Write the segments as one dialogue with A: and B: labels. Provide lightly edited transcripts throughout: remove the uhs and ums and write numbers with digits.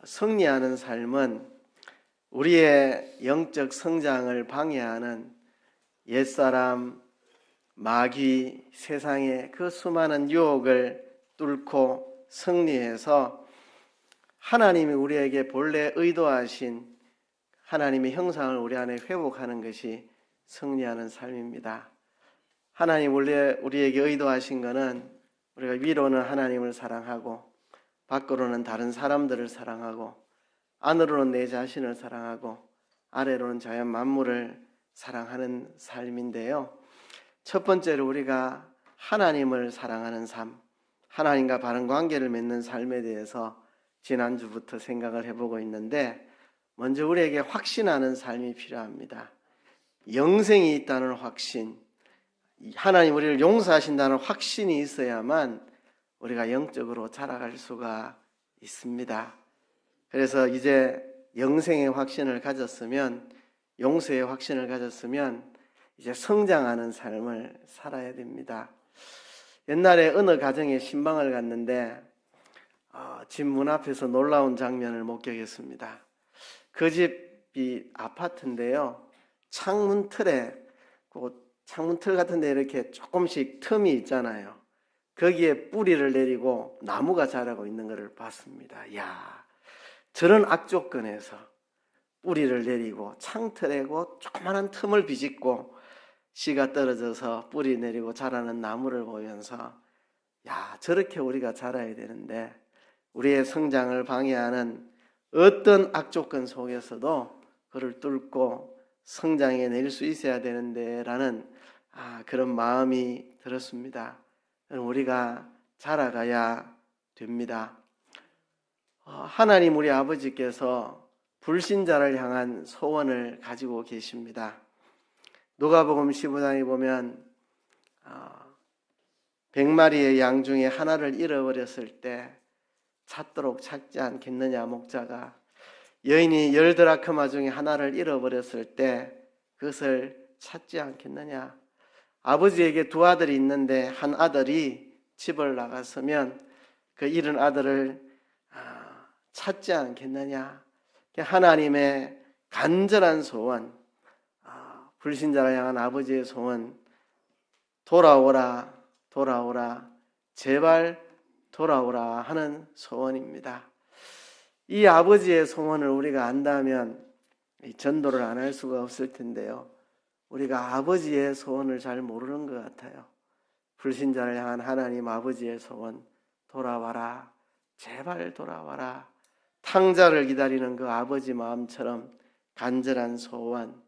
A: 승리하는 삶은 우리의 영적 성장을 방해하는 옛사람, 마귀, 세상의 그 수많은 유혹을 뚫고 승리해서 하나님이 우리에게 본래 의도하신 하나님의 형상을 우리 안에 회복하는 것이 승리하는 삶입니다. 하나님 원래 우리에게 의도하신 것은 우리가 위로는 하나님을 사랑하고 밖으로는 다른 사람들을 사랑하고 안으로는 내 자신을 사랑하고 아래로는 자연 만물을 사랑하는 삶인데요. 첫 번째로 우리가 하나님을 사랑하는 삶, 하나님과 바른 관계를 맺는 삶에 대해서 지난주부터 생각을 해보고 있는데, 먼저 우리에게 확신하는 삶이 필요합니다. 영생이 있다는 확신, 하나님 우리를 용서하신다는 확신이 있어야만 우리가 영적으로 자라갈 수가 있습니다. 그래서 이제 영생의 확신을 가졌으면, 용서의 확신을 가졌으면 이제 성장하는 삶을 살아야 됩니다. 옛날에 어느 가정에 신방을 갔는데 집 문 앞에서 놀라운 장면을 목격했습니다. 그 집이 아파트인데요, 창문 틀에, 창문 틀 같은 데 이렇게 조금씩 틈이 있잖아요. 거기에 뿌리를 내리고 나무가 자라고 있는 것을 봤습니다. 야, 저런 악조건에서 뿌리를 내리고 창틀에고 조그마한 틈을 비집고 씨가 떨어져서 뿌리 내리고 자라는 나무를 보면서, 야, 저렇게 우리가 자라야 되는데 우리의 성장을 방해하는 어떤 악조건 속에서도 그를 뚫고 성장해 낼 수 있어야 되는데 라는 그런 마음이 들었습니다. 우리가 자라가야 됩니다. 하나님 우리 아버지께서 불신자를 향한 소원을 가지고 계십니다. 누가복음 15장에 보면 100마리의 양 중에 하나를 잃어버렸을 때 찾도록 찾지 않겠느냐, 목자가. 여인이 10드라크마 중에 하나를 잃어버렸을 때 그것을 찾지 않겠느냐. 아버지에게 두 아들이 있는데 한 아들이 집을 나갔으면 그 잃은 아들을 찾지 않겠느냐. 하나님의 간절한 소원, 불신자를 향한 아버지의 소원, 돌아오라, 돌아오라, 제발 돌아오라 하는 소원입니다. 이 아버지의 소원을 우리가 안다면 전도를 안 할 수가 없을 텐데요, 우리가 아버지의 소원을 잘 모르는 것 같아요. 불신자를 향한 하나님 아버지의 소원, 돌아와라, 제발 돌아와라. 탕자를 기다리는 그 아버지 마음처럼 간절한 소원.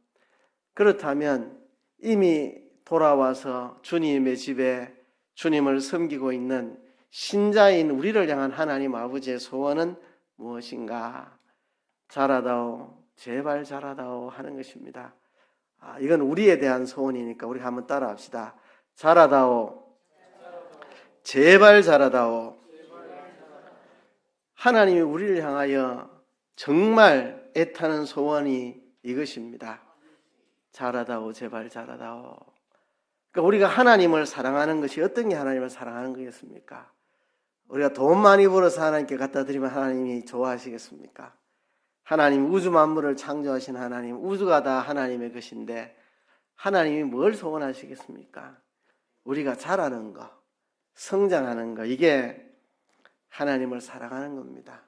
A: 그렇다면 이미 돌아와서 주님의 집에 주님을 섬기고 있는 신자인 우리를 향한 하나님 아버지의 소원은 무엇인가? 자라다오, 제발 자라다오 하는 것입니다. 이건 우리에 대한 소원이니까 우리 한번 따라합시다. 자라다오, 제발 자라다오. 하나님이 우리를 향하여 정말 애타는 소원이 이것입니다. 자라다오, 제발 자라다오. 그러니까 우리가 하나님을 사랑하는 것이 어떤 게 하나님을 사랑하는 거겠습니까? 우리가 돈 많이 벌어서 하나님께 갖다 드리면 하나님이 좋아하시겠습니까? 하나님, 우주 만물을 창조하신 하나님, 우주가 다 하나님의 것인데 하나님이 뭘 소원하시겠습니까? 우리가 자라는 거, 성장하는 거, 이게 하나님을 사랑하는 겁니다.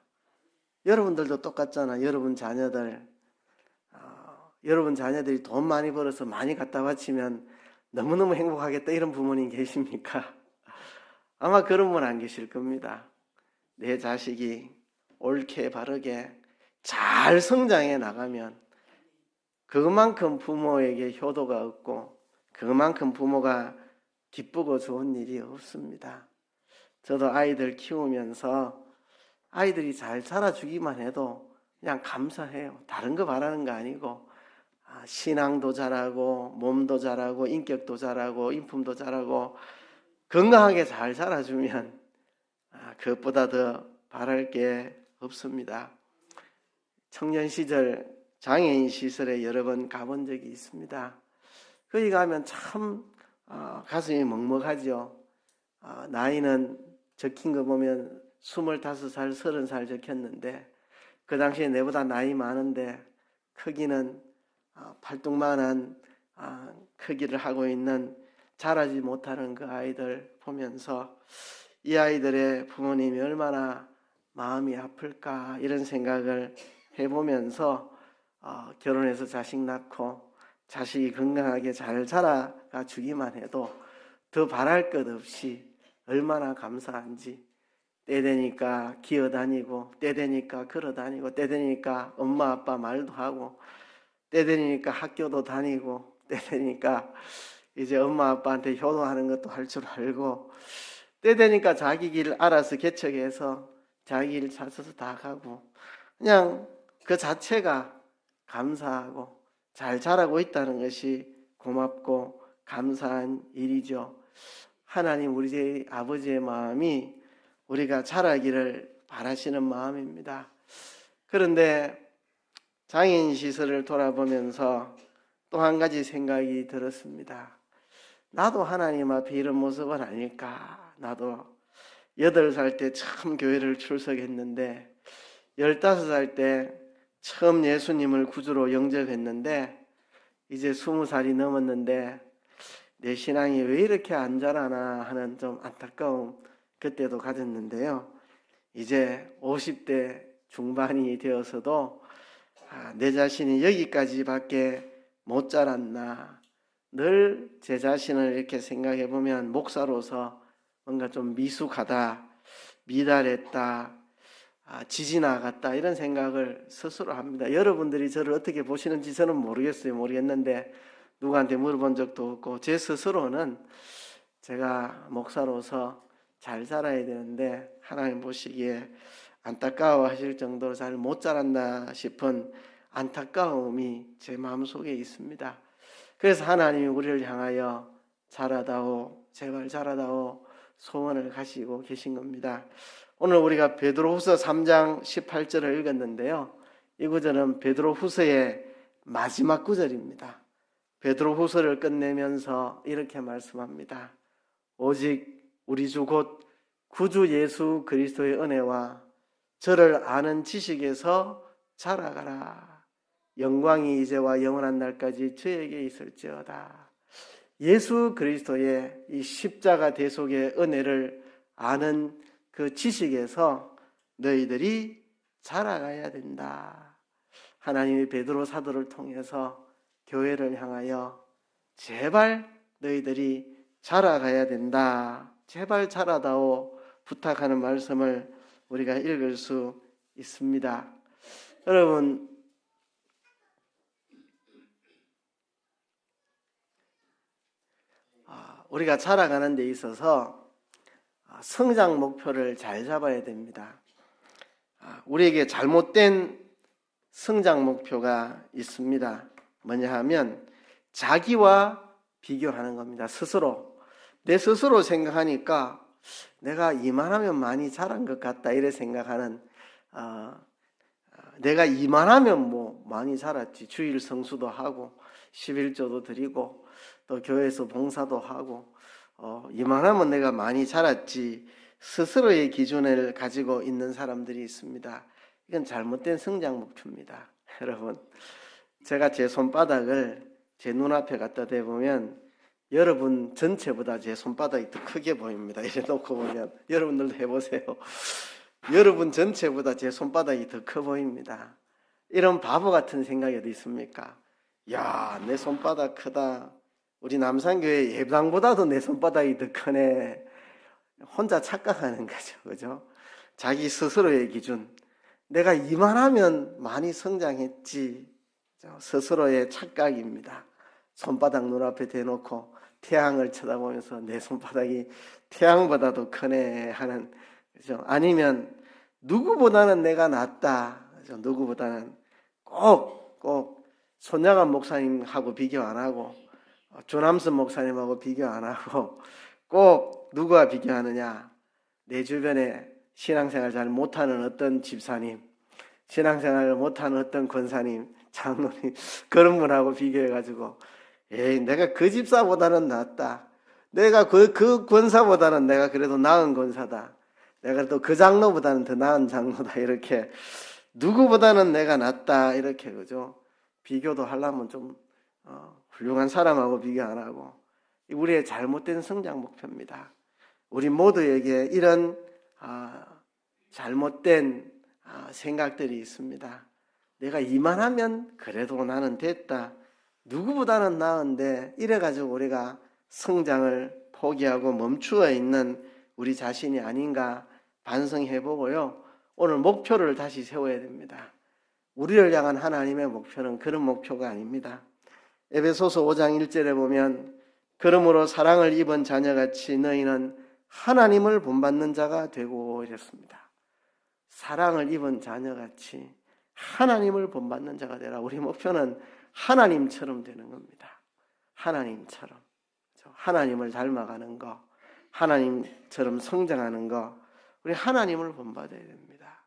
A: 여러분들도 똑같잖아. 여러분 자녀들이 돈 많이 벌어서 많이 갖다 바치면 너무너무 행복하겠다 이런 부모님 계십니까? 아마 그런 분 안 계실 겁니다. 내 자식이 옳게 바르게 잘 성장해 나가면 그만큼 부모에게 효도가 없고 그만큼 부모가 기쁘고 좋은 일이 없습니다. 저도 아이들 키우면서 아이들이 잘 자라주기만 해도 그냥 감사해요. 다른 거 바라는 거 아니고 신앙도 자라고 몸도 자라고 인격도 자라고 인품도 자라고 건강하게 잘 자라주면 그것보다 더 바랄 게 없습니다. 청년 시절 장애인 시설에 여러 번 가본 적이 있습니다. 거기 가면 참 가슴이 먹먹하죠. 나이는 적힌 거 보면 25살, 30살 적혔는데 그 당시에 내보다 나이 많은데 크기는 팔뚝만한 크기를 하고 있는 자라지 못하는 그 아이들 보면서 이 아이들의 부모님이 얼마나 마음이 아플까 이런 생각을 해보면서 결혼해서 자식 낳고 자식이 건강하게 잘 자라가 주기만 해도 더 바랄 것 없이 얼마나 감사한지, 때 되니까 기어다니고 때 되니까 걸어다니고 때 되니까 엄마 아빠 말도 하고 때 되니까 학교도 다니고 때 되니까 이제 엄마 아빠한테 효도하는 것도 할 줄 알고 때 되니까 자기 길 알아서 개척해서 자기 길 찾아서 다 가고 그냥 그 자체가 감사하고 잘 자라고 있다는 것이 고맙고 감사한 일이죠. 하나님 우리 아버지의 마음이 우리가 자라기를 바라시는 마음입니다. 그런데 장애인 시설을 돌아보면서 또 한 가지 생각이 들었습니다. 나도 하나님 앞에 이런 모습은 아닐까. 나도 8살 때 처음 교회를 출석했는데 15살 때 처음 예수님을 구주로 영접했는데 이제 20살이 넘었는데 내 신앙이 왜 이렇게 안 자라나 하는 좀 안타까움 그때도 가졌는데요. 이제 50대 중반이 되어서도 내 자신이 여기까지밖에 못 자랐나. 늘 제 자신을 이렇게 생각해 보면 목사로서 뭔가 좀 미숙하다, 미달했다, 지지나갔다 이런 생각을 스스로 합니다. 여러분들이 저를 어떻게 보시는지 저는 모르겠는데 누구한테 물어본 적도 없고 제 스스로는 제가 목사로서 잘 자라야 되는데 하나님 보시기에 안타까워하실 정도로 잘 못 자란다 싶은 안타까움이 제 마음속에 있습니다. 그래서 하나님이 우리를 향하여 자라다오, 제발 자라다오 소원을 가시고 계신 겁니다. 오늘 우리가 베드로후서 3장 18절을 읽었는데요. 이 구절은 베드로후서의 마지막 구절입니다. 베드로후서를 끝내면서 이렇게 말씀합니다. 오직 우리 주 곧 구주 예수 그리스도의 은혜와 저를 아는 지식에서 자라가라. 영광이 이제와 영원한 날까지 저에게 있을지어다. 예수 그리스도의 이 십자가 대속의 은혜를 아는 그 지식에서 너희들이 자라가야 된다. 하나님이 베드로 사도를 통해서 교회를 향하여 제발 너희들이 자라가야 된다. 제발 자라다오 부탁하는 말씀을 우리가 읽을 수 있습니다. 여러분, 우리가 자라가는 데 있어서 성장 목표를 잘 잡아야 됩니다. 우리에게 잘못된 성장 목표가 있습니다. 뭐냐 하면 자기와 비교하는 겁니다. 스스로. 내 스스로 생각하니까 내가 이만하면 많이 자란 것 같다 이래 생각하는 내가 이만하면 뭐 많이 자랐지. 주일 성수도 하고 11조도 드리고 또 교회에서 봉사도 하고 이만하면 내가 많이 자랐지. 스스로의 기준을 가지고 있는 사람들이 있습니다. 이건 잘못된 성장 목표입니다. 여러분, 제가 제 손바닥을 제 눈앞에 갖다 대보면 여러분 전체보다 제 손바닥이 더 크게 보입니다. 이래 놓고 보면 여러분들도 해보세요. 여러분 전체보다 제 손바닥이 더 커 보입니다. 이런 바보 같은 생각이 어디 있습니까? 야, 내 손바닥 크다. 우리 남산교회 예배당보다도 내 손바닥이 더 크네. 혼자 착각하는 거죠. 그죠? 자기 스스로의 기준. 내가 이만하면 많이 성장했지. 스스로의 착각입니다. 손바닥 눈앞에 대놓고 태양을 쳐다보면서 내 손바닥이 태양보다도 크네 하는, 그죠? 아니면 누구보다는 내가 낫다. 그죠? 누구보다는 꼭 손양한 목사님하고 비교 안 하고 조남선 목사님하고 비교 안 하고 꼭 누구와 비교하느냐? 내 주변에 신앙생활 잘 못하는 어떤 집사님, 신앙생활을 못하는 어떤 권사님, 장로님 그런 분하고 비교해가지고 내가 그 집사보다는 낫다. 내가 그 권사보다는 내가 그래도 나은 권사다. 내가 또 그 장로보다는 더 나은 장로다. 이렇게 누구보다는 내가 낫다 이렇게 그죠? 비교도 하려면 좀 훌륭한 사람하고 비교 안 하고 우리의 잘못된 성장 목표입니다. 우리 모두에게 이런 잘못된 생각들이 있습니다. 내가 이만하면 그래도 나는 됐다. 누구보다는 나은데 이래가지고 우리가 성장을 포기하고 멈추어 있는 우리 자신이 아닌가 반성해보고요. 오늘 목표를 다시 세워야 됩니다. 우리를 향한 하나님의 목표는 그런 목표가 아닙니다. 에베소서 5장 1절에 보면 그러므로 사랑을 입은 자녀같이 너희는 하나님을 본받는 자가 되고 이랬습니다. 사랑을 입은 자녀같이 하나님을 본받는 자가 되라. 우리 목표는 하나님처럼 되는 겁니다. 하나님처럼. 하나님을 닮아가는 거, 하나님처럼 성장하는 거, 우리 하나님을 본받아야 됩니다.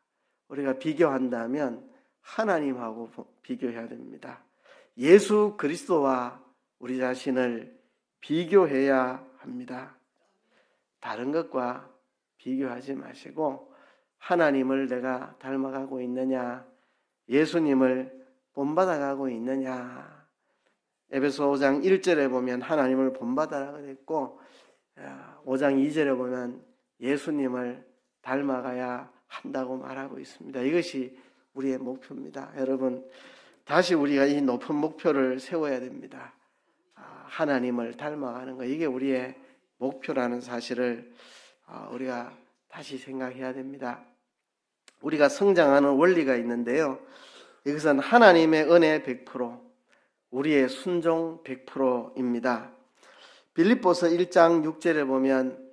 A: 우리가 비교한다면 하나님하고 비교해야 됩니다. 예수 그리스도와 우리 자신을 비교해야 합니다. 다른 것과 비교하지 마시고 하나님을 내가 닮아가고 있느냐, 예수님을 본받아가고 있느냐. 에베소 5장 1절에 보면 하나님을 본받아라고 했고 5장 2절에 보면 예수님을 닮아가야 한다고 말하고 있습니다. 이것이 우리의 목표입니다. 여러분, 다시 우리가 이 높은 목표를 세워야 됩니다. 하나님을 닮아가는 것, 이게 우리의 목표라는 사실을 우리가 다시 생각해야 됩니다. 우리가 성장하는 원리가 있는데요. 이것은 하나님의 은혜 100%, 우리의 순종 100%입니다. 빌립보서 1장 6절에 보면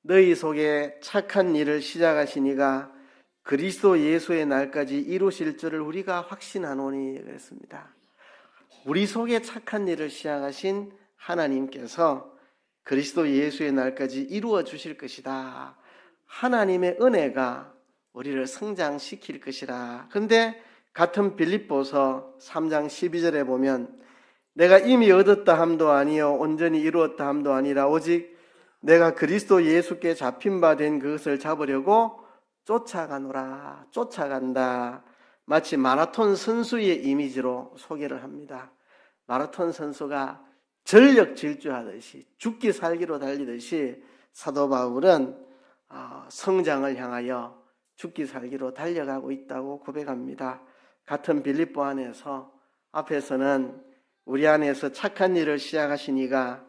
A: 너희 속에 착한 일을 시작하시니가 그리스도 예수의 날까지 이루실 줄을 우리가 확신하노니 그랬습니다. 우리 속에 착한 일을 시작하신 하나님께서 그리스도 예수의 날까지 이루어 주실 것이다. 하나님의 은혜가 우리를 성장시킬 것이라. 그런데 같은 빌립보서 3장 12절에 보면 내가 이미 얻었다 함도 아니요 온전히 이루었다 함도 아니라 오직 내가 그리스도 예수께 잡힌 바 된 그것을 잡으려고 쫓아가노라. 쫓아간다. 마치 마라톤 선수의 이미지로 소개를 합니다. 마라톤 선수가 전력 질주하듯이 죽기 살기로 달리듯이 사도 바울은 성장을 향하여 죽기 살기로 달려가고 있다고 고백합니다. 같은 빌립보 안에서 앞에서는 우리 안에서 착한 일을 시작하시니가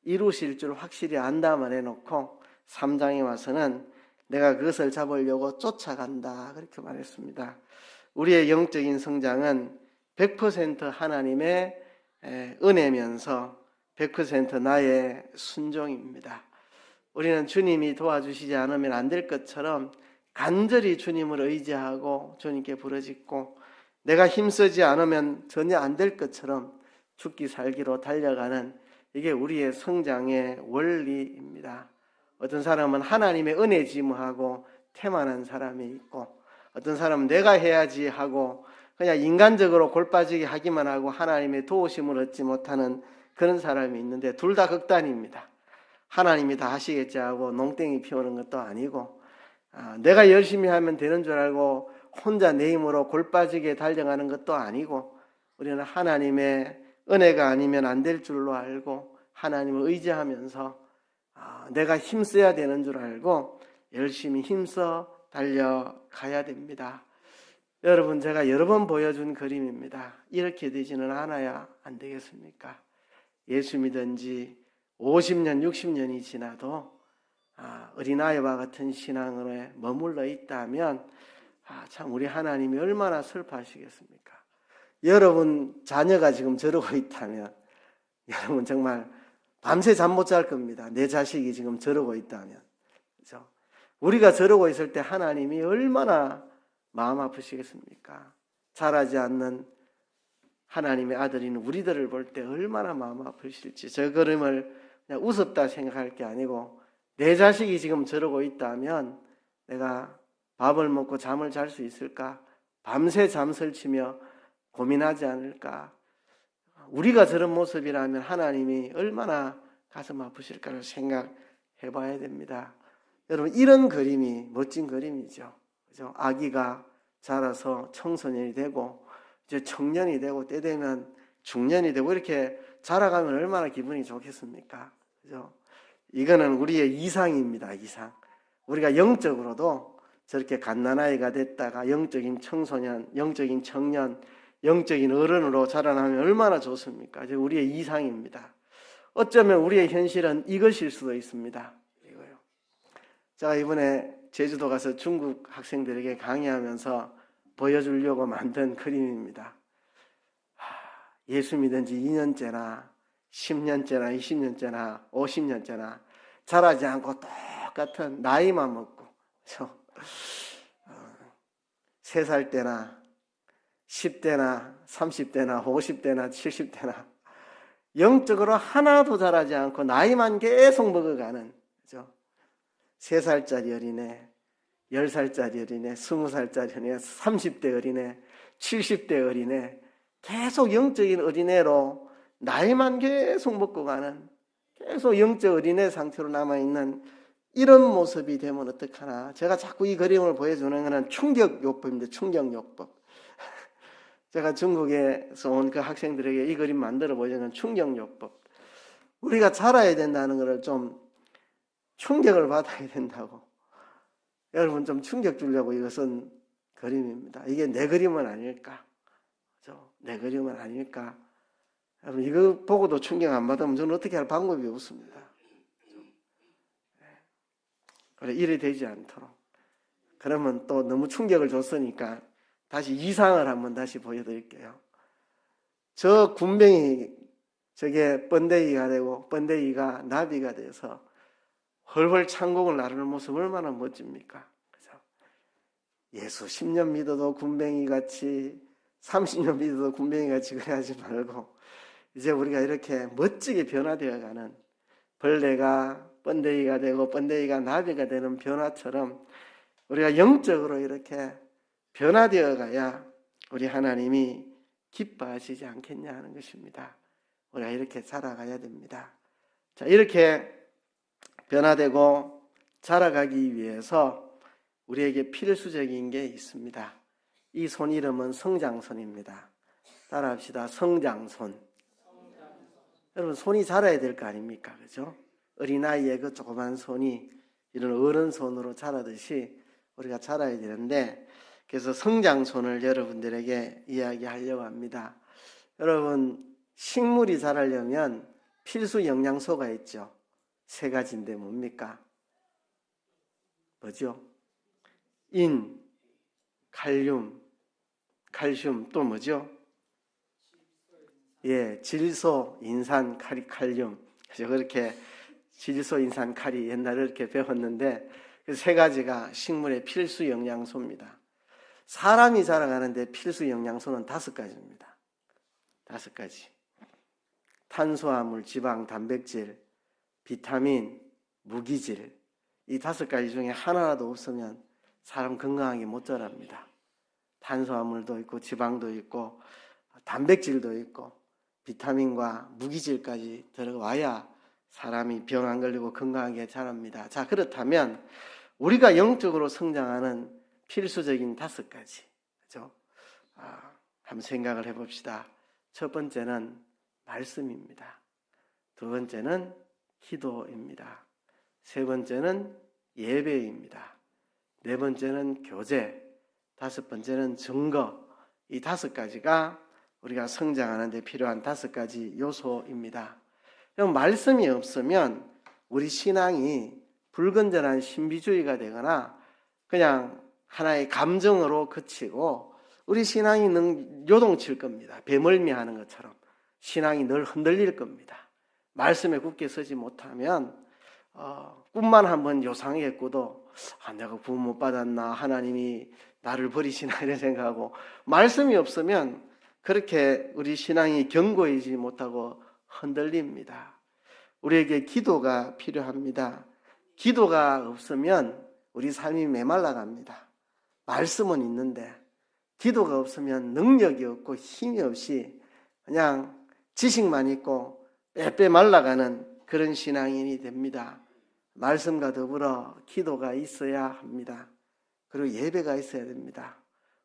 A: 이루실 줄 확실히 안다 말해놓고 3장에 와서는 내가 그것을 잡으려고 쫓아간다 그렇게 말했습니다. 우리의 영적인 성장은 100% 하나님의 은혜면서 100% 나의 순종입니다. 우리는 주님이 도와주시지 않으면 안 될 것처럼 간절히 주님을 의지하고 주님께 부르짖고 내가 힘쓰지 않으면 전혀 안 될 것처럼 죽기 살기로 달려가는 이게 우리의 성장의 원리입니다. 어떤 사람은 하나님의 은혜 지무하고 태만한 사람이 있고 어떤 사람은 내가 해야지 하고 그냥 인간적으로 골빠지게 하기만 하고 하나님의 도우심을 얻지 못하는 그런 사람이 있는데 둘 다 극단입니다. 하나님이 다 하시겠지 하고 농땡이 피우는 것도 아니고 내가 열심히 하면 되는 줄 알고 혼자 내 힘으로 골빠지게 달려가는 것도 아니고 우리는 하나님의 은혜가 아니면 안 될 줄로 알고 하나님을 의지하면서 내가 힘써야 되는 줄 알고 열심히 힘써 달려가야 됩니다. 여러분, 제가 여러 번 보여준 그림입니다. 이렇게 되지는 않아야 안 되겠습니까? 예수 믿은 지 50년, 60년이 지나도 어린아이와 같은 신앙으로 머물러 있다면 참 우리 하나님이 얼마나 슬퍼하시겠습니까? 여러분 자녀가 지금 저러고 있다면 여러분 정말 밤새 잠 못 잘 겁니다. 내 자식이 지금 저러고 있다면. 그렇죠? 우리가 저러고 있을 때 하나님이 얼마나 마음 아프시겠습니까? 자라지 않는 하나님의 아들인 우리들을 볼 때 얼마나 마음 아프실지. 저 그림을 그냥 우습다 생각할 게 아니고 내 자식이 지금 저러고 있다면 내가 밥을 먹고 잠을 잘 수 있을까? 밤새 잠을 치며 고민하지 않을까? 우리가 저런 모습이라면 하나님이 얼마나 가슴 아프실까를 생각해 봐야 됩니다. 여러분, 이런 그림이 멋진 그림이죠. 그죠? 아기가 자라서 청소년이 되고 이제 청년이 되고 때 되면 중년이 되고 이렇게 자라가면 얼마나 기분이 좋겠습니까? 그죠? 이거는 우리의 이상입니다. 이상. 우리가 영적으로도 저렇게 갓난아이가 됐다가 영적인 청소년, 영적인 청년, 영적인 어른으로 자라나면 얼마나 좋습니까? 이제 우리의 이상입니다. 어쩌면 우리의 현실은 이것일 수도 있습니다. 이거요. 제가 이번에 제주도 가서 중국 학생들에게 강의하면서 보여주려고 만든 그림입니다. 예수 믿은 지 2년째나 10년째나 20년째나 50년째나 자라지 않고 똑같은 나이만 먹고 3살 때나 10대나 30대나 50대나 70대나 영적으로 하나도 자라지 않고 나이만 계속 먹어가는, 그죠? 3살짜리 어린애, 10살짜리 어린애, 20살짜리 어린애, 30대 어린애, 70대 어린애, 계속 영적인 어린애로 나이만 계속 먹고 가는, 계속 영적 어린애 상태로 남아있는 이런 모습이 되면 어떡하나. 제가 자꾸 이 그림을 보여주는 것은 충격요법입니다. 충격요법. 제가 중국에서 온 그 학생들에게 이 그림 만들어 보여주는 충격요법. 우리가 자라야 된다는 것을 좀 충격을 받아야 된다고. 여러분 좀 충격 주려고 이거 쓴 그림입니다. 이게 내 그림은 아닐까? 그죠? 내 그림은 아닐까? 여러분 이거 보고도 충격 안 받으면 저는 어떻게 할 방법이 없습니다. 그래, 일이 되지 않도록. 그러면 또 너무 충격을 줬으니까 다시 이상을 한번 다시 보여드릴게요. 저 군뱅이, 저게 번데기가 되고 번데기가 나비가 돼서 헐헐 창공을 나르는 모습 얼마나 멋집니까? 그죠? 예수 10년 믿어도 군뱅이 같이 30년 믿어도 군뱅이 같이 그래 하지 말고 이제 우리가 이렇게 멋지게 변화되어 가는, 벌레가 번데기가 되고 번데기가 나비가 되는 변화처럼 우리가 영적으로 이렇게 변화되어 가야 우리 하나님이 기뻐하시지 않겠냐 하는 것입니다. 우리가 이렇게 자라가야 됩니다. 자, 이렇게 변화되고 자라가기 위해서 우리에게 필수적인 게 있습니다. 이 손 이름은 성장손입니다. 따라합시다. 성장손. 여러분 손이 자라야 될 거 아닙니까? 그죠? 어린아이의 그 조그만 손이 이런 어른 손으로 자라듯이 우리가 자라야 되는데, 그래서 성장손을 여러분들에게 이야기하려고 합니다. 여러분 식물이 자라려면 필수 영양소가 있죠. 3가지인데 뭡니까? 뭐죠? 인, 칼륨, 또 뭐죠? 예, 질소, 인산, 칼륨. 그래서 그렇게 질소, 인산, 칼이 옛날에 이렇게 배웠는데 그 3가지가 식물의 필수 영양소입니다. 사람이 자라가는데 필수 영양소는 5가지입니다. 5가지. 탄수화물, 지방, 단백질, 비타민, 무기질. 이 5가지 중에 하나라도 없으면 사람 건강하게 못 자랍니다. 탄수화물도 있고 지방도 있고 단백질도 있고 비타민과 무기질까지 들어와야 사람이 병 안 걸리고 건강하게 자랍니다. 자, 그렇다면 우리가 영적으로 성장하는 필수적인 5가지, 그죠? 한번 생각을 해봅시다. 첫 번째는 말씀입니다. 두 번째는 기도입니다. 세 번째는 예배입니다. 네 번째는 교제, 5번째는 증거. 이 5가지가 우리가 성장하는 데 필요한 5가지 요소입니다. 그럼 말씀이 없으면 우리 신앙이 불건전한 신비주의가 되거나 그냥 하나의 감정으로 그치고 우리 신앙이 요동칠 겁니다. 배멀미하는 것처럼 신앙이 늘 흔들릴 겁니다. 말씀에 굳게 서지 못하면 꿈만 한번 요상하게 꾸도 내가 구원 못 받았나, 하나님이 나를 버리시나 이런 생각하고, 말씀이 없으면 그렇게 우리 신앙이 견고해지지 못하고 흔들립니다. 우리에게 기도가 필요합니다. 기도가 없으면 우리 삶이 메말라갑니다. 말씀은 있는데 기도가 없으면 능력이 없고 힘이 없이 그냥 지식만 있고 빼빼 말라가는 그런 신앙인이 됩니다. 말씀과 더불어 기도가 있어야 합니다. 그리고 예배가 있어야 됩니다.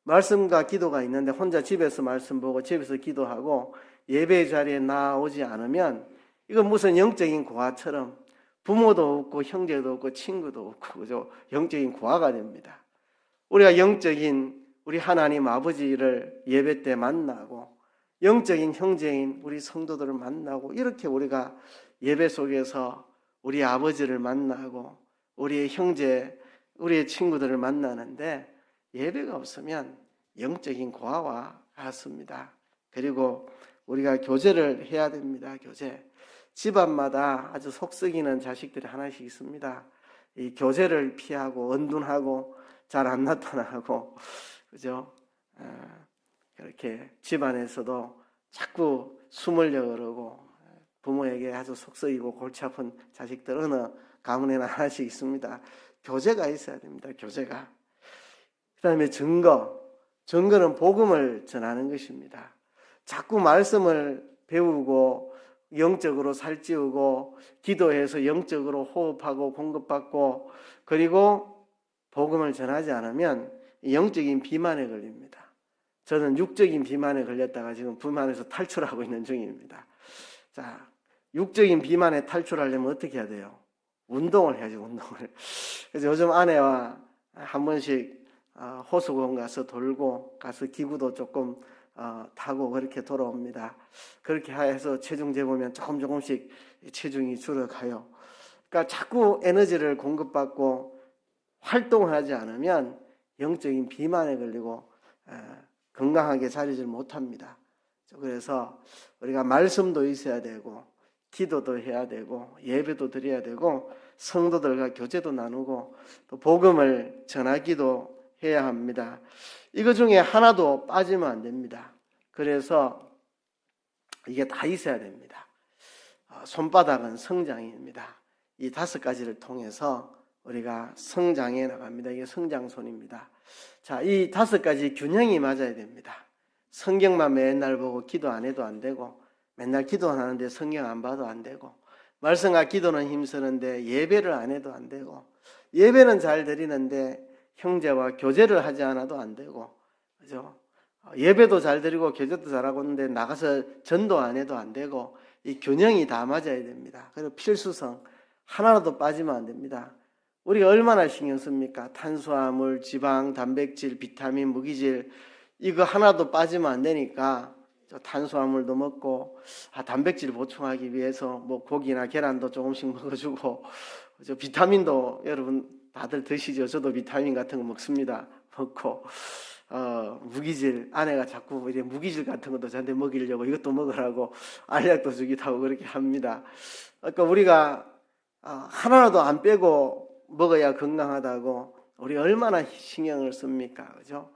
A: 말씀과 기도가 있는데 혼자 집에서 말씀 보고 집에서 기도하고 예배 자리에 나오지 않으면 이건 무슨 영적인 고아처럼 부모도 없고 형제도 없고 친구도 없고 그죠? 영적인 고아가 됩니다. 우리가 영적인 우리 하나님 아버지를 예배 때 만나고 영적인 형제인 우리 성도들을 만나고 이렇게 우리가 예배 속에서 우리 아버지를 만나고 우리의 형제, 우리의 친구들을 만나는데 예배가 없으면 영적인 고아와 같습니다. 그리고 우리가 교제를 해야 됩니다. 교제. 집안마다 아주 속썩이는 자식들이 하나씩 있습니다. 이 교제를 피하고 언둔하고 잘 안 나타나고 그죠? 그렇게 집안에서도 자꾸 숨으려고 그러고 부모에게 아주 속썩이고 골치 아픈 자식들 어느 가문에나 하나씩 있습니다. 교제가 있어야 됩니다. 교제가. 그 다음에 증거는 복음을 전하는 것입니다. 자꾸 말씀을 배우고 영적으로 살찌우고 기도해서 영적으로 호흡하고 공급받고 그리고 복음을 전하지 않으면 영적인 비만에 걸립니다. 저는 육적인 비만에 걸렸다가 지금 비만에서 탈출하고 있는 중입니다. 자, 육적인 비만에 탈출하려면 어떻게 해야 돼요? 운동을 해야죠, 운동을. 그래서 요즘 아내와 한 번씩 호수공 가서 돌고 가서 기구도 조금 타고 그렇게 돌아옵니다. 그렇게 해서 체중 재보면 조금씩 체중이 줄어가요. 그러니까 자꾸 에너지를 공급받고 활동을 하지 않으면 영적인 비만에 걸리고 건강하게 자리질 못합니다. 그래서 우리가 말씀도 있어야 되고 기도도 해야 되고 예배도 드려야 되고 성도들과 교제도 나누고 또 복음을 전하기도 해야 합니다. 이거 중에 하나도 빠지면 안 됩니다. 그래서 이게 다 있어야 됩니다. 손바닥은 성장입니다. 이 5가지를 통해서 우리가 성장해 나갑니다. 이게 성장손입니다. 자, 이 5가지 균형이 맞아야 됩니다. 성경만 맨날 보고 기도 안 해도 안 되고 맨날 기도는 하는데 성경 안 봐도 안 되고 말씀과 기도는 힘쓰는데 예배를 안 해도 안 되고 예배는 잘 드리는데 형제와 교제를 하지 않아도 안 되고 그죠? 예배도 잘 드리고 교제도 잘하고 있는데 나가서 전도 안 해도 안 되고 이 균형이 다 맞아야 됩니다. 그리고 필수성 하나라도 빠지면 안 됩니다. 우리가 얼마나 신경 씁니까? 탄수화물, 지방, 단백질, 비타민, 무기질 이거 하나도 빠지면 안 되니까 탄수화물도 먹고 단백질 보충하기 위해서 뭐 고기나 계란도 조금씩 먹어주고 비타민도 여러분 다들 드시죠? 저도 비타민 같은 거 먹습니다. 먹고 무기질 아내가 자꾸 이제 무기질 같은 것도 저한테 먹이려고 이것도 먹으라고 알약도 주기도 하고 그렇게 합니다. 그러니까 우리가 하나라도 안 빼고 먹어야 건강하다고 우리 얼마나 신경을 씁니까? 그죠?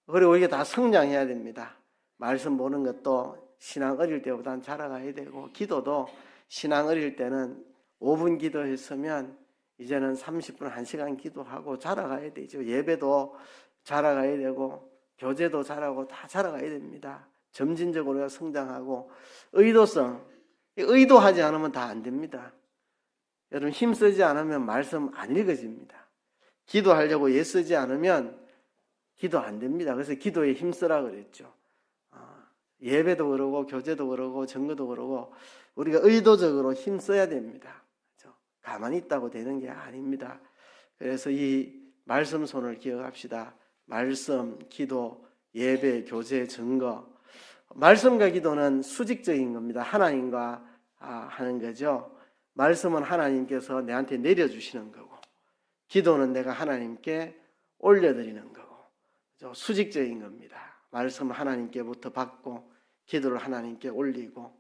A: 그리고 우리가 다 성장해야 됩니다. 말씀 보는 것도 신앙 어릴 때보다는 자라가야 되고 기도도 신앙 어릴 때는 5분 기도했으면 이제는 30분, 1시간 기도하고 자라가야 되죠. 예배도 자라가야 되고 교제도 자라고 다 자라가야 됩니다. 점진적으로 성장하고 의도성, 의도하지 않으면 다 안 됩니다. 여러분 힘쓰지 않으면 말씀 안 읽어집니다. 기도하려고 애쓰지 않으면 기도 안 됩니다. 그래서 기도에 힘쓰라 그랬죠. 예배도 그러고 교제도 그러고 증거도 그러고 우리가 의도적으로 힘써야 됩니다. 그렇죠? 가만히 있다고 되는 게 아닙니다. 그래서 이 말씀 손을 기억합시다. 말씀, 기도, 예배, 교제, 증거. 말씀과 기도는 수직적인 겁니다. 하나님과 하는 거죠. 말씀은 하나님께서 내한테 내려주시는 거고 기도는 내가 하나님께 올려드리는 거고 그렇죠? 수직적인 겁니다. 말씀을 하나님께부터 받고 기도를 하나님께 올리고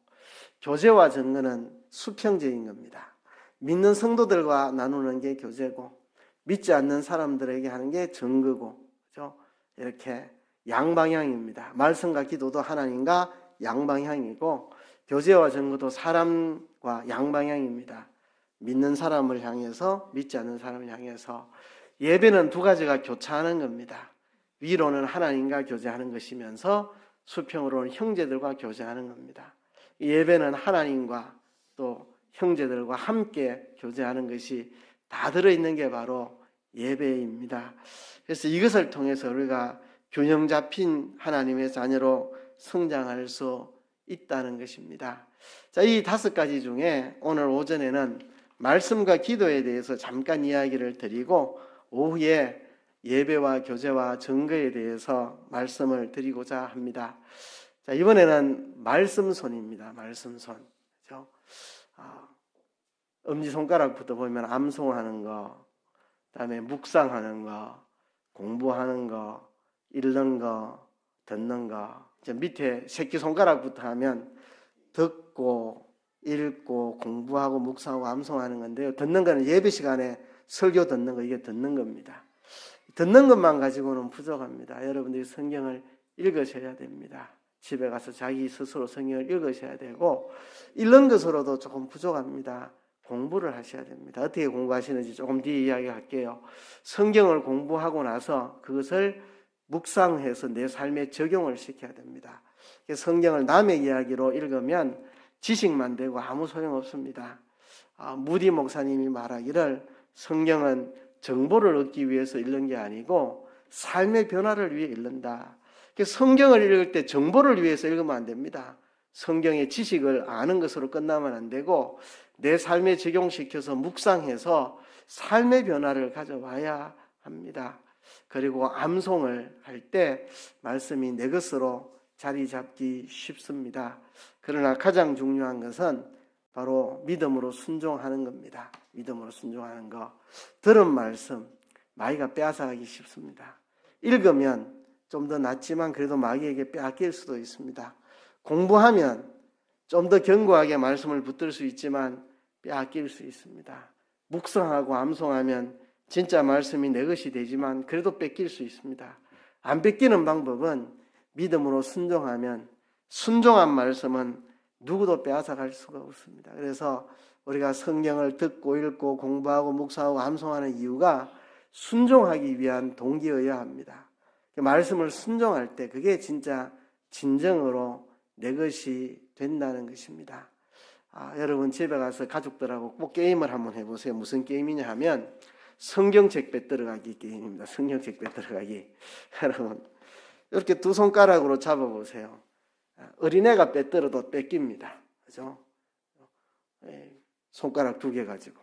A: 교제와 증거는 수평적인 겁니다. 믿는 성도들과 나누는 게 교제고 믿지 않는 사람들에게 하는 게 증거고 그렇죠? 이렇게 양방향입니다. 말씀과 기도도 하나님과 양방향이고 교제와 증거도 사람과 양방향입니다. 믿는 사람을 향해서 믿지 않는 사람을 향해서 예배는 2가지가 교차하는 겁니다. 위로는 하나님과 교제하는 것이면서 수평으로는 형제들과 교제하는 겁니다. 예배는 하나님과 또 형제들과 함께 교제하는 것이 다 들어있는 게 바로 예배입니다. 그래서 이것을 통해서 우리가 균형 잡힌 하나님의 자녀로 성장할 수 있다는 것입니다. 자, 이 5가지 중에 오늘 오전에는 말씀과 기도에 대해서 잠깐 이야기를 드리고 오후에 예배와 교제와 증거에 대해서 말씀을 드리고자 합니다. 자, 이번에는 말씀손입니다. 말씀손. 그렇죠? 엄지손가락부터 보면 암송하는 거, 그다음에 묵상하는 거, 공부하는 거, 읽는 거, 듣는 거. 이제 밑에 새끼손가락부터 하면 듣고, 읽고, 공부하고, 묵상하고, 암송하는 건데요. 듣는 거는 예배 시간에 설교 듣는 거, 이게 듣는 겁니다. 듣는 것만 가지고는 부족합니다. 여러분들이 성경을 읽으셔야 됩니다. 집에 가서 자기 스스로 성경을 읽으셔야 되고, 읽는 것으로도 조금 부족합니다. 공부를 하셔야 됩니다. 어떻게 공부하시는지 조금 뒤에 이야기할게요. 성경을 공부하고 나서 그것을 묵상해서 내 삶에 적용을 시켜야 됩니다. 성경을 남의 이야기로 읽으면 지식만 되고 아무 소용없습니다. 무디 목사님이 말하기를 성경은 정보를 얻기 위해서 읽는 게 아니고 삶의 변화를 위해 읽는다. 성경을 읽을 때 정보를 위해서 읽으면 안 됩니다. 성경의 지식을 아는 것으로 끝나면 안 되고 내 삶에 적용시켜서 묵상해서 삶의 변화를 가져와야 합니다. 그리고 암송을 할 때 말씀이 내 것으로 자리 잡기 쉽습니다. 그러나 가장 중요한 것은 바로 믿음으로 순종하는 겁니다. 믿음으로 순종하는 거. 들은 말씀 마귀가 빼앗아가기 쉽습니다. 읽으면 좀 더 낫지만 그래도 마귀에게 빼앗길 수도 있습니다. 공부하면 좀 더 견고하게 말씀을 붙들 수 있지만 빼앗길 수 있습니다. 묵상하고 암송하면 진짜 말씀이 내 것이 되지만 그래도 뺏길 수 있습니다. 안 뺏기는 방법은 믿음으로 순종하면 순종한 말씀은 누구도 빼앗아갈 수가 없습니다. 그래서 우리가 성경을 듣고 읽고 공부하고 묵상하고 암송하는 이유가 순종하기 위한 동기여야 합니다. 말씀을 순종할 때 그게 진짜 진정으로 내 것이 된다는 것입니다. 여러분 집에 가서 가족들하고 꼭 게임을 한번 해보세요. 무슨 게임이냐 하면 성경책 빼들어가기 게임입니다. 성경책 빼들어가기. 여러분 이렇게 두 손가락으로 잡아보세요. 어린애가 빼들어도 뺏깁니다. 그죠? 손가락 2개 가지고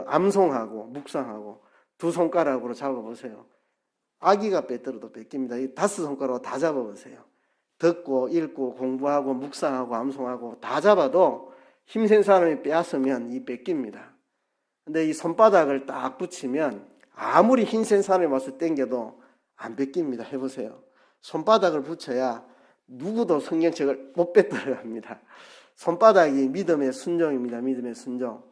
A: 암송하고 묵상하고 두 손가락으로 잡아보세요. 아기가 빼들어도 뺏깁니다. 이 5손가락으로 다 잡아보세요. 듣고 읽고 공부하고 묵상하고 암송하고 다 잡아도 힘센 사람이 빼앗으면 이 뺏깁니다. 근데 이 손바닥을 딱 붙이면 아무리 힘센 사람이 와서 당겨도 안 뺏깁니다. 해보세요. 손바닥을 붙여야 누구도 성경책을 못 빼들어갑니다. 손바닥이 믿음의 순종입니다. 믿음의 순종.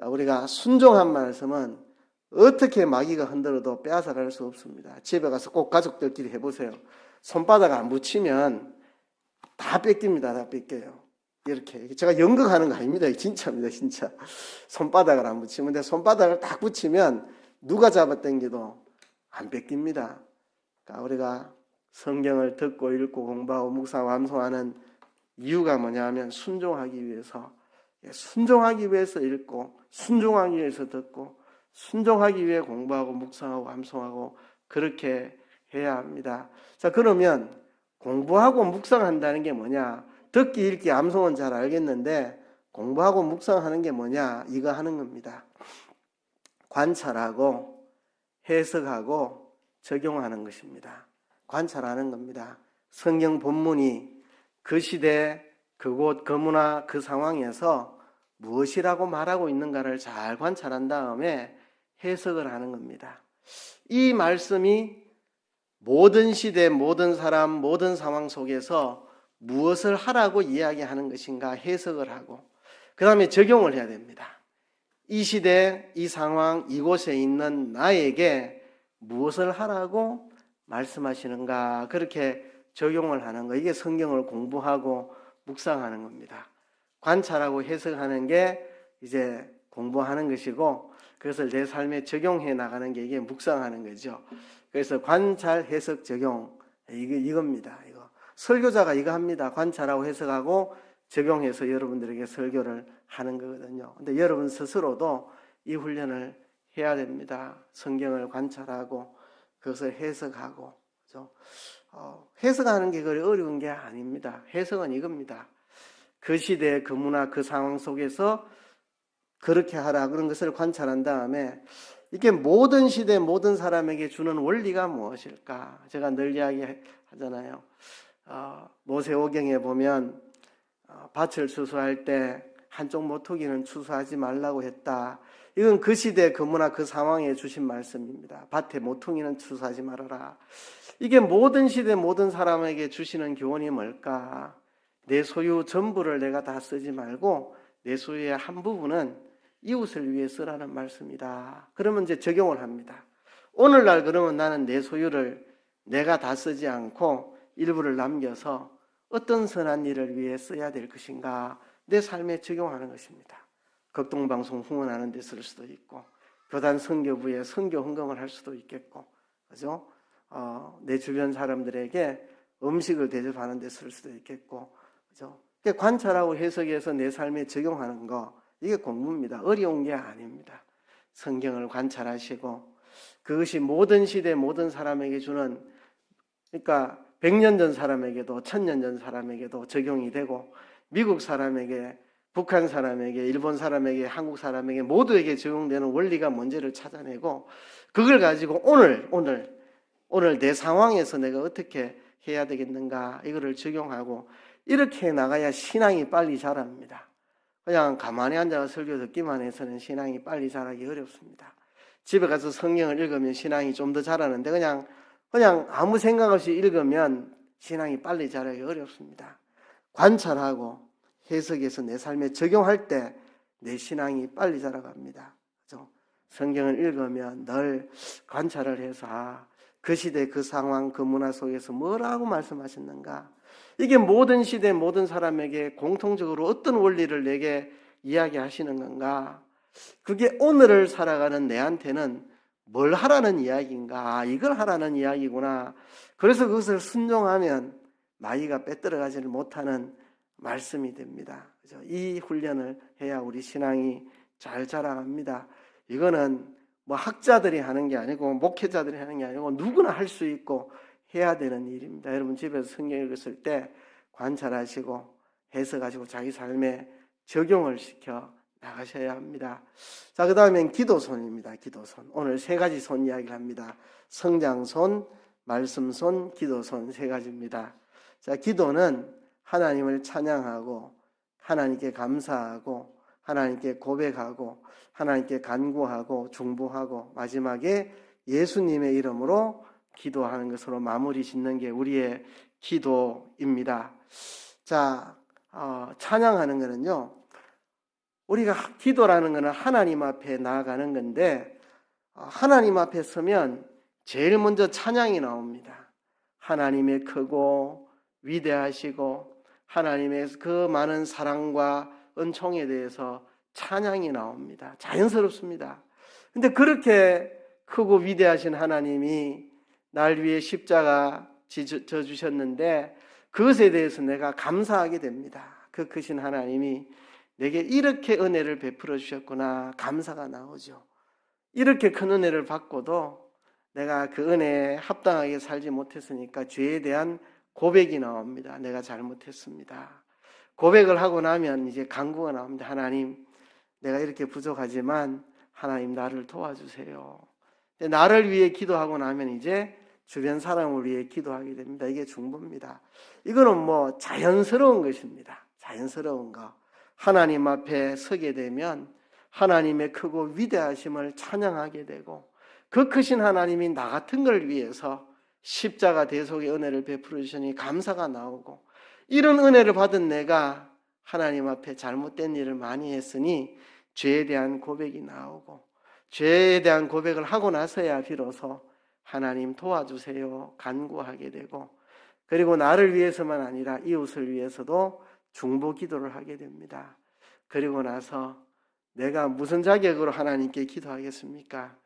A: 우리가 순종한 말씀은 어떻게 마귀가 흔들어도 빼앗아갈 수 없습니다. 집에 가서 꼭 가족들끼리 해보세요. 손바닥 안 붙이면 다 뺏깁니다. 다 뺏겨요. 이렇게. 제가 연극하는 거 아닙니다. 진짜입니다. 진짜. 손바닥을 안 붙이면. 근데 손바닥을 딱 붙이면 누가 잡아당겨도 안 뺏깁니다. 그러니까 우리가 성경을 듣고 읽고 공부하고 묵상하고 암송하는 이유가 뭐냐 하면 순종하기 위해서 읽고 순종하기 위해서 듣고 순종하기 위해 공부하고 묵상하고 암송하고 그렇게 해야 합니다. 자, 그러면 공부하고 묵상한다는 게 뭐냐? 듣기, 읽기, 암송은 잘 알겠는데 공부하고 묵상하는 게 뭐냐? 이거 하는 겁니다. 관찰하고 해석하고 적용하는 것입니다. 관찰하는 겁니다. 성경 본문이 그 시대, 그곳, 그 문화, 그 상황에서 무엇이라고 말하고 있는가를 잘 관찰한 다음에 해석을 하는 겁니다. 이 말씀이 모든 시대, 모든 사람, 모든 상황 속에서 무엇을 하라고 이야기하는 것인가 해석을 하고 그 다음에 적용을 해야 됩니다. 이 시대, 이 상황, 이곳에 있는 나에게 무엇을 하라고 말씀하시는가 그렇게 적용을 하는 거. 이게 성경을 공부하고 묵상하는 겁니다. 관찰하고 해석하는 게 이제 공부하는 것이고 그것을 내 삶에 적용해 나가는 게 이게 묵상하는 거죠. 그래서 관찰, 해석, 적용 이겁니다. 이거 설교자가 이거 합니다. 관찰하고 해석하고 적용해서 여러분들에게 설교를 하는 거거든요. 근데 여러분 스스로도 이 훈련을 해야 됩니다. 성경을 관찰하고 그것을 해석하고 그죠? 해석하는 게 그리 어려운 게 아닙니다. 해석은 이겁니다. 그 시대, 그 문화, 그 상황 속에서 그렇게 하라 그런 것을 관찰한 다음에 이게 모든 시대 모든 사람에게 주는 원리가 무엇일까? 제가 늘 이야기하잖아요. 모세오경에 보면 밭을 추수할 때 한쪽 모토기는 추수하지 말라고 했다. 이건 그 시대 그 문화 그 상황에 주신 말씀입니다. 밭에 모퉁이는 추수하지 말아라. 이게 모든 시대 모든 사람에게 주시는 교훈이 뭘까? 내 소유 전부를 내가 다 쓰지 말고 내 소유의 한 부분은 이웃을 위해 쓰라는 말씀이다. 그러면 이제 적용을 합니다. 오늘날 그러면 나는 내 소유를 내가 다 쓰지 않고 일부를 남겨서 어떤 선한 일을 위해 써야 될 것인가 내 삶에 적용하는 것입니다. 극동방송 후원하는 데 쓸 수도 있고 교단 선교부에 선교 헌금을 할 수도 있겠고 그죠? 내 주변 사람들에게 음식을 대접하는 데 쓸 수도 있겠고 그죠? 관찰하고 해석해서 내 삶에 적용하는 거 이게 공부입니다. 어려운 게 아닙니다. 성경을 관찰하시고 그것이 모든 시대 모든 사람에게 주는 그러니까 100년 전 사람에게도 1000년 전 사람에게도 적용이 되고 미국 사람에게 북한 사람에게 일본 사람에게 한국 사람에게 모두에게 적용되는 원리가 뭔지를 찾아내고 그걸 가지고 오늘 내 상황에서 내가 어떻게 해야 되겠는가 이거를 적용하고 이렇게 나가야 신앙이 빨리 자랍니다. 그냥 가만히 앉아서 설교 듣기만 해서는 신앙이 빨리 자라기 어렵습니다. 집에 가서 성경을 읽으면 신앙이 좀 더 자라는데 그냥 아무 생각 없이 읽으면 신앙이 빨리 자라기 어렵습니다. 관찰하고 해석해서 내 삶에 적용할 때 내 신앙이 빨리 자라갑니다. 그렇죠? 성경을 읽으면 늘 관찰을 해서 그 시대 그 상황 그 문화 속에서 뭐라고 말씀하셨는가 이게 모든 시대 모든 사람에게 공통적으로 어떤 원리를 내게 이야기하시는 건가 그게 오늘을 살아가는 내한테는 뭘 하라는 이야기인가 이걸 하라는 이야기구나 그래서 그것을 순종하면 마귀가 빼들어가지를 못하는 말씀이 됩니다. 그죠? 이 훈련을 해야 우리 신앙이 잘 자라갑니다. 이거는 뭐 학자들이 하는 게 아니고 목회자들이 하는 게 아니고 누구나 할 수 있고 해야 되는 일입니다. 여러분 집에서 성경 읽었을 때 관찰하시고 해석하시고 자기 삶에 적용을 시켜 나가셔야 합니다. 자, 그 다음엔 기도손입니다. 기도손. 오늘 세 가지 손 이야기를 합니다. 성장손, 말씀손, 기도손 세 가지입니다. 자, 기도는 하나님을 찬양하고 하나님께 감사하고 하나님께 고백하고 하나님께 간구하고 중보하고 마지막에 예수님의 이름으로 기도하는 것으로 마무리 짓는 게 우리의 기도입니다. 자, 찬양하는 것은요. 우리가 기도라는 것은 하나님 앞에 나아가는 건데 하나님 앞에 서면 제일 먼저 찬양이 나옵니다. 하나님의 크고 위대하시고 하나님의 그 많은 사랑과 은총에 대해서 찬양이 나옵니다. 자연스럽습니다. 근데 그렇게 크고 위대하신 하나님이 날 위해 십자가 져주셨는데 그것에 대해서 내가 감사하게 됩니다. 그 크신 하나님이 내게 이렇게 은혜를 베풀어 주셨구나 감사가 나오죠. 이렇게 큰 은혜를 받고도 내가 그 은혜에 합당하게 살지 못했으니까 죄에 대한 고백이 나옵니다. 내가 잘못했습니다. 고백을 하고 나면 이제 간구가 나옵니다. 하나님, 내가 이렇게 부족하지만 하나님 나를 도와주세요. 나를 위해 기도하고 나면 이제 주변 사람을 위해 기도하게 됩니다. 이게 중보입니다. 이거는 뭐 자연스러운 것입니다. 자연스러운 거. 하나님 앞에 서게 되면 하나님의 크고 위대하심을 찬양하게 되고 그 크신 하나님이 나 같은 걸 위해서 십자가 대속의 은혜를 베풀어 주시니 감사가 나오고 이런 은혜를 받은 내가 하나님 앞에 잘못된 일을 많이 했으니 죄에 대한 고백이 나오고 죄에 대한 고백을 하고 나서야 비로소 하나님 도와주세요 간구하게 되고 그리고 나를 위해서만 아니라 이웃을 위해서도 중보 기도를 하게 됩니다. 그리고 나서 내가 무슨 자격으로 하나님께 기도하겠습니까?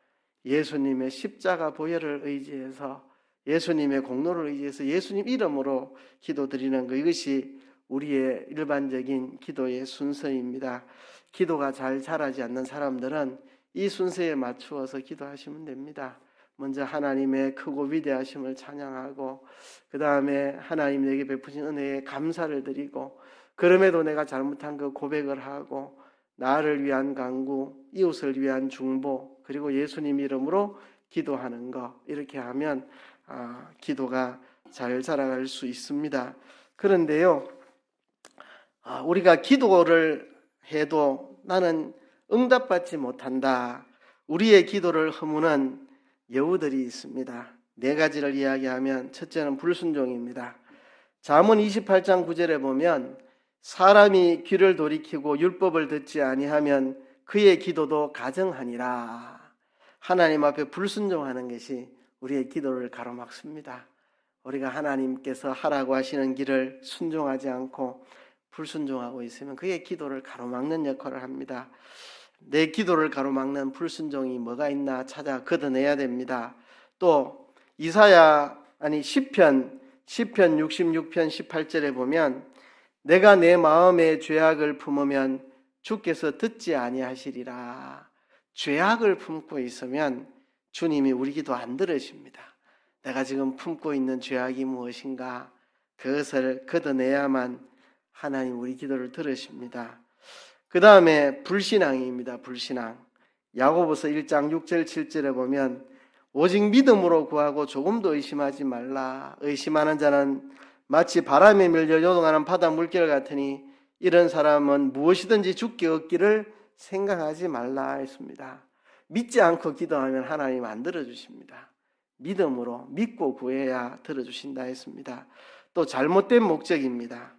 A: 예수님의 십자가 보혈을 의지해서 예수님의 공로를 의지해서 예수님 이름으로 기도드리는 것 이것이 우리의 일반적인 기도의 순서입니다. 기도가 잘 자라지 않는 사람들은 이 순서에 맞추어서 기도하시면 됩니다. 먼저 하나님의 크고 위대하심을 찬양하고 그 다음에 하나님 내게 베푸신 은혜에 감사를 드리고 그럼에도 내가 잘못한 그 고백을 하고 나를 위한 간구, 이웃을 위한 중보, 그리고 예수님 이름으로 기도하는 것, 이렇게 하면 기도가 잘 자라갈 수 있습니다. 그런데요, 우리가 기도를 해도 나는 응답받지 못한다. 우리의 기도를 허무는 여우들이 있습니다. 네 가지를 이야기하면 첫째는 불순종입니다. 잠언 28장 9절에 보면 사람이 귀를 돌이키고 율법을 듣지 아니하면 그의 기도도 가정하니라. 하나님 앞에 불순종하는 것이 우리의 기도를 가로막습니다. 우리가 하나님께서 하라고 하시는 길을 순종하지 않고 불순종하고 있으면 그의 기도를 가로막는 역할을 합니다. 내 기도를 가로막는 불순종이 뭐가 있나 찾아 걷어내야 됩니다. 또 시편 66편 18절에 보면 내가 내 마음의 죄악을 품으면 주께서 듣지 아니하시리라. 죄악을 품고 있으면 주님이 우리 기도 안 들으십니다. 내가 지금 품고 있는 죄악이 무엇인가? 그것을 걷어내야만 하나님 우리 기도를 들으십니다. 그 다음에 불신앙입니다. 불신앙. 야고보서 1장 6절 7절에 보면 오직 믿음으로 구하고 조금도 의심하지 말라. 의심하는 자는 마치 바람에 밀려 요동하는 바다 물결 같으니 이런 사람은 무엇이든지 죽게 얻기를 생각하지 말라 했습니다. 믿지 않고 기도하면 하나님 안 들어주십니다. 믿음으로 믿고 구해야 들어주신다 했습니다. 또 잘못된 목적입니다.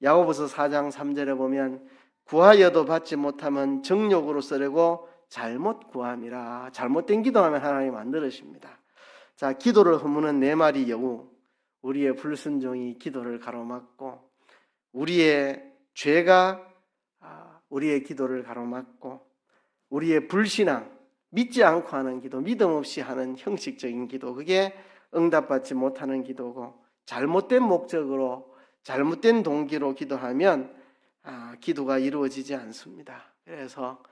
A: 야고보서 4장 3절에 보면 구하여도 받지 못하면 정욕으로 쓰려고 잘못 구함이라. 잘못된 기도하면 하나님 안 들으십니다. 자, 기도를 허무는 네 마리 여우. 우리의 불순종이 기도를 가로막고 우리의 죄가 우리의 기도를 가로막고 우리의 불신앙, 믿지 않고 하는 기도, 믿음 없이 하는 형식적인 기도, 그게 응답받지 못하는 기도고 잘못된 목적으로 잘못된 동기로 기도하면 기도가 이루어지지 않습니다. 그래서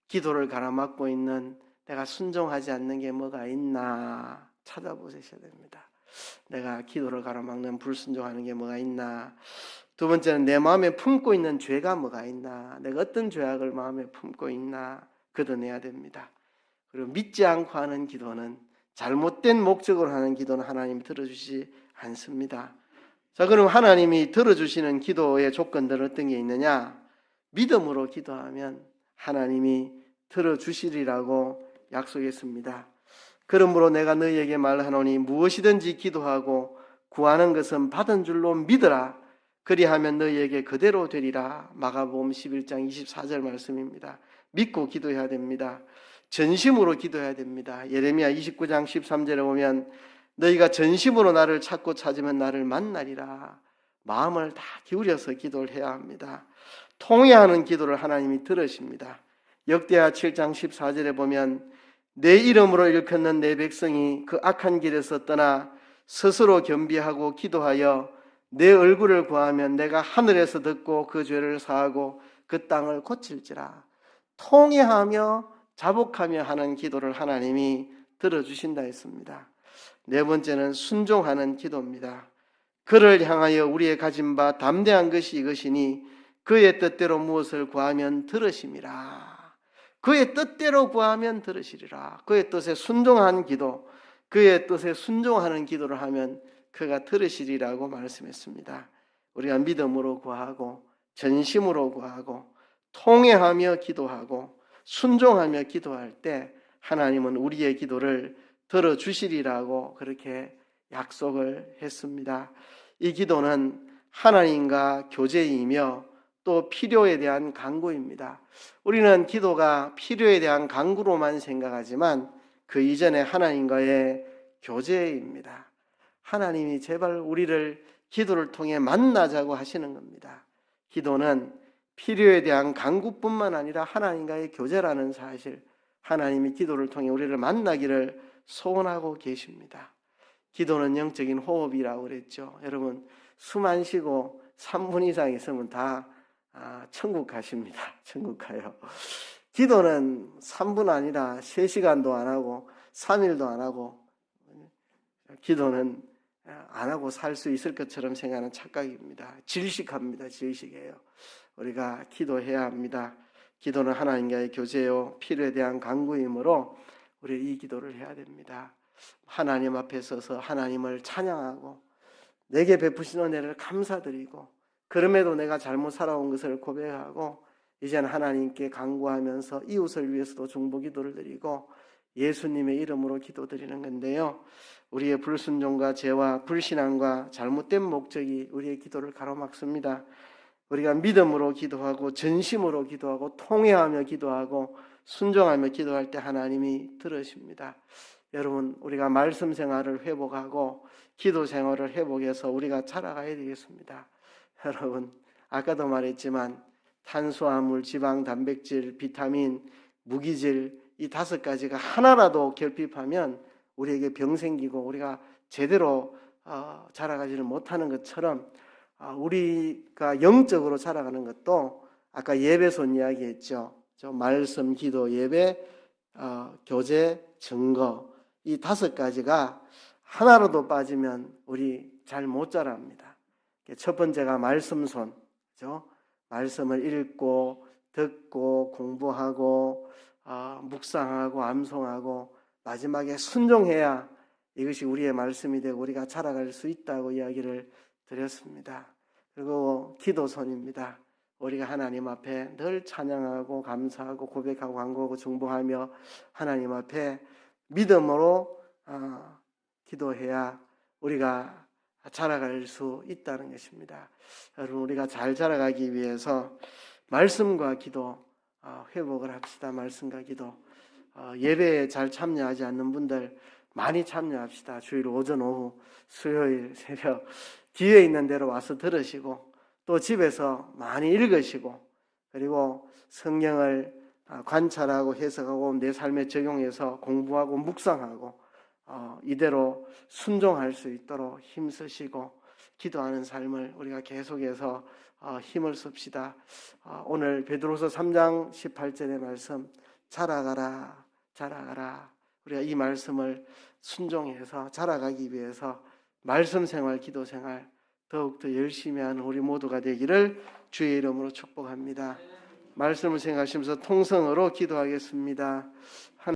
A: 기도를 가로막고 있는 내가 순종하지 않는 게 뭐가 있나 찾아보셔야 됩니다. 내가 기도를 가로막는 불순종하는 게 뭐가 있나. 두 번째는 내 마음에 품고 있는 죄가 뭐가 있나. 내가 어떤 죄악을 마음에 품고 있나 걷어내야 됩니다. 그리고 믿지 않고 하는 기도는, 잘못된 목적으로 하는 기도는 하나님이 들어주시지 않습니다. 자, 그럼 하나님이 들어주시는 기도의 조건들은 어떤 게 있느냐? 믿음으로 기도하면 하나님이 들어주시리라고 약속했습니다. 그러므로 내가 너희에게 말하노니 무엇이든지 기도하고 구하는 것은 받은 줄로 믿으라. 그리하면 너희에게 그대로 되리라. 마가복음 11장 24절 말씀입니다. 믿고 기도해야 됩니다. 전심으로 기도해야 됩니다. 예레미야 29장 13절에 보면 너희가 전심으로 나를 찾고 찾으면 나를 만나리라. 마음을 다 기울여서 기도를 해야 합니다. 통회하는 기도를 하나님이 들으십니다. 역대하 7장 14절에 보면 내 이름으로 일컫는 내 백성이 그 악한 길에서 떠나 스스로 겸비하고 기도하여 내 얼굴을 구하면 내가 하늘에서 듣고 그 죄를 사하고 그 땅을 고칠지라. 통회하며 자복하며 하는 기도를 하나님이 들어주신다 했습니다. 네 번째는 순종하는 기도입니다. 그를 향하여 우리의 가진 바 담대한 것이 이것이니 그의 뜻대로 무엇을 구하면 들으심이라. 그의 뜻대로 구하면 들으시리라. 그의 뜻에 순종한 기도, 그의 뜻에 순종하는 기도를 하면 그가 들으시리라고 말씀했습니다. 우리가 믿음으로 구하고 전심으로 구하고 통회하며 기도하고 순종하며 기도할 때 하나님은 우리의 기도를 들어주시리라고 그렇게 약속을 했습니다. 이 기도는 하나님과 교제이며 또 필요에 대한 간구입니다. 우리는 기도가 필요에 대한 간구로만 생각하지만 그 이전에 하나님과의 교제입니다. 하나님이 제발 우리를 기도를 통해 만나자고 하시는 겁니다. 기도는 필요에 대한 간구뿐만 아니라 하나님과의 교제라는 사실, 하나님이 기도를 통해 우리를 만나기를 소원하고 계십니다. 기도는 영적인 호흡이라고 그랬죠. 여러분, 숨 안 쉬고 3분 이상 있으면 다 천국 가십니다. 천국 가요. 기도는 3분 아니라 3시간도 안 하고 3일도 안 하고 기도는 안 하고 살 수 있을 것처럼 생각하는 착각입니다. 질식합니다. 질식이에요. 우리가 기도해야 합니다. 기도는 하나님과의 교제요, 필요에 대한 간구이므로 우리 이 기도를 해야 됩니다. 하나님 앞에 서서 하나님을 찬양하고 내게 베푸신 은혜를 감사드리고 그럼에도 내가 잘못 살아온 것을 고백하고 이제는 하나님께 간구하면서 이웃을 위해서도 중보기도를 드리고 예수님의 이름으로 기도드리는 건데요. 우리의 불순종과 죄와 불신앙과 잘못된 목적이 우리의 기도를 가로막습니다. 우리가 믿음으로 기도하고 전심으로 기도하고 통회하며 기도하고 순종하며 기도할 때 하나님이 들으십니다. 여러분, 우리가 말씀 생활을 회복하고 기도 생활을 회복해서 우리가 자라가야 되겠습니다. 여러분, 아까도 말했지만 탄수화물, 지방, 단백질, 비타민, 무기질 이 5가지가 하나라도 결핍하면 우리에게 병 생기고 우리가 제대로 자라가지를 못하는 것처럼 우리가 영적으로 자라가는 것도 아까 예배손 이야기했죠. 말씀, 기도, 예배, 교제, 증거 이 5가지가 하나라도 빠지면 우리 잘 못 자랍니다. 첫 번째가 말씀손, 그렇죠? 말씀을 읽고 듣고 공부하고 묵상하고 암송하고 마지막에 순종해야 이것이 우리의 말씀이 되고 우리가 자라갈 수 있다고 이야기를 드렸습니다. 그리고 기도손입니다. 우리가 하나님 앞에 늘 찬양하고 감사하고 고백하고 간구하고 중보하며 하나님 앞에 믿음으로 기도해야 우리가 자라갈 수 있다는 것입니다. 여러분, 우리가 잘 자라가기 위해서 말씀과 기도 회복을 합시다. 말씀과 기도. 예배에 잘 참여하지 않는 분들 많이 참여합시다. 주일 오전 오후 수요일 새벽 기회 있는 대로 와서 들으시고 또 집에서 많이 읽으시고 그리고 성경을 관찰하고 해석하고 내 삶에 적용해서 공부하고 묵상하고 이대로 순종할 수 있도록 힘쓰시고 기도하는 삶을 우리가 계속해서 힘을 씁시다. 오늘 베드로서 3장 18절의 말씀 자라가라 자라가라. 우리가 이 말씀을 순종해서 자라가기 위해서 말씀 생활, 기도 생활 더욱더 열심히 하는 우리 모두가 되기를 주의 이름으로 축복합니다. 말씀을 생각하시면서 통성으로 기도하겠습니다.